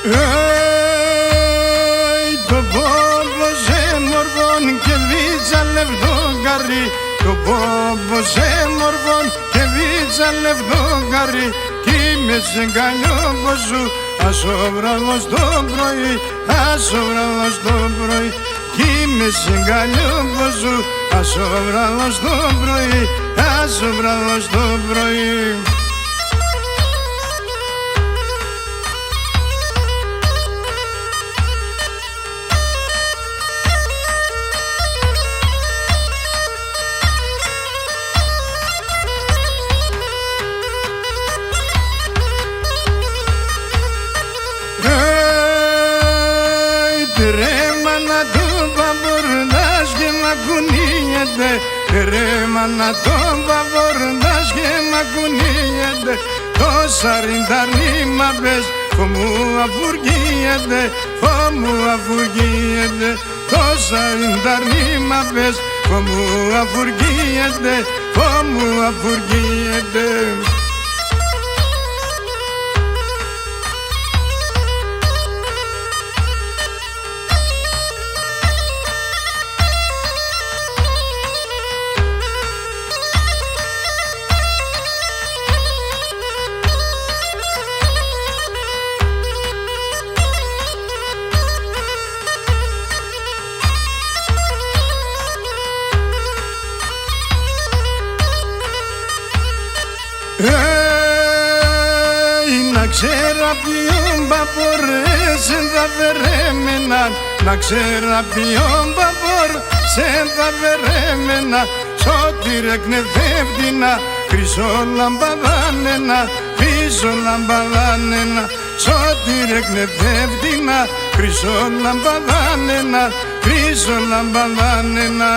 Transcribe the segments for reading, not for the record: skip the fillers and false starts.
Το πόμπο σε μορφών και βίτσα λευδόγκαρι, το πόμπο σε μορφών και βίτσα λευδόγκαρι, κι είμαι σε καλιόμπο σου, ας ο βράδος το πρωί, ας ο βράδος το πρωί, κι είμαι σε καλιόμπο σου, ας ο βράδος το πρωί, ας ο βράδος το πρωί. Ρέμανα το παπορδάς και μ' ακουνίγεται, ρέμανα το παπορδάς και μ' ακουνίγεται, το σαρινταρνί μ' απες, φω μου αφουργίεται, φω μου αφουργίεται, το σαρινταρνί μ' απες, φω μου αφουργίεται, φω μου αφουργίεται. Να ξέρω ποιον παπορ σε θα βερέμενα, να ξέρω ποιον παπορ σε θα βερέμενα, σ' εκνευεύτηνα, χρυσό λαμπαδάνενα, χρυσό λαμπαδάνενα, σ' εκνευεύτηνα, χρυσό λαμπαδάνενα, χρυσό λαμπαδάνενα.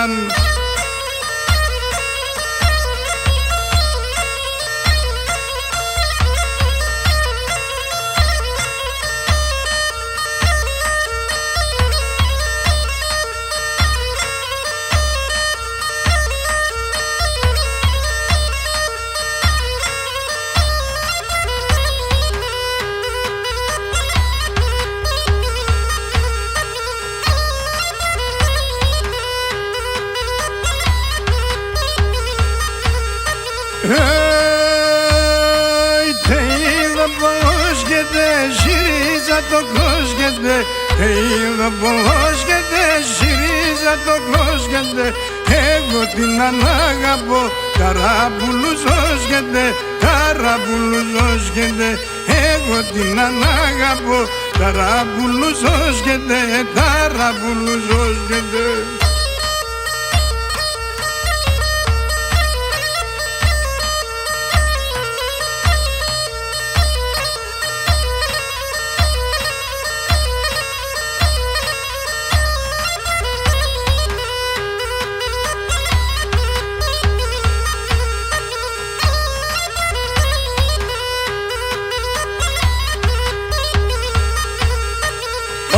Είδα πως και συρίζα το κλώσκεται, είδα πως και συρίζα το κλώσκεται, εγώ την ανάγαπω, ταράπουλου ζώσκεται, ταράπουλου ζώσκεται, εγώ την ανάγαπω, ταράπουλου ζώσκεται, ταράπουλου ζώσκεται.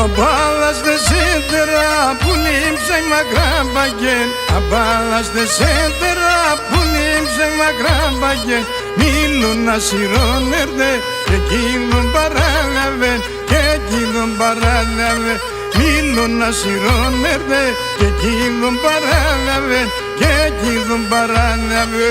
Αμπάλας δε σέντερα που λείψε μακρά μπαγγεν, αμπάλας δε σέντερα που λείψε μακρά μπαγγεν, μίλουν ασυρών έρδε και εκείνον παράλαβε, και εκείνον παράλαβε, μίλουν ασυρών έρδε και εκείνον παράλαβε, και εκείνον παράλαβε.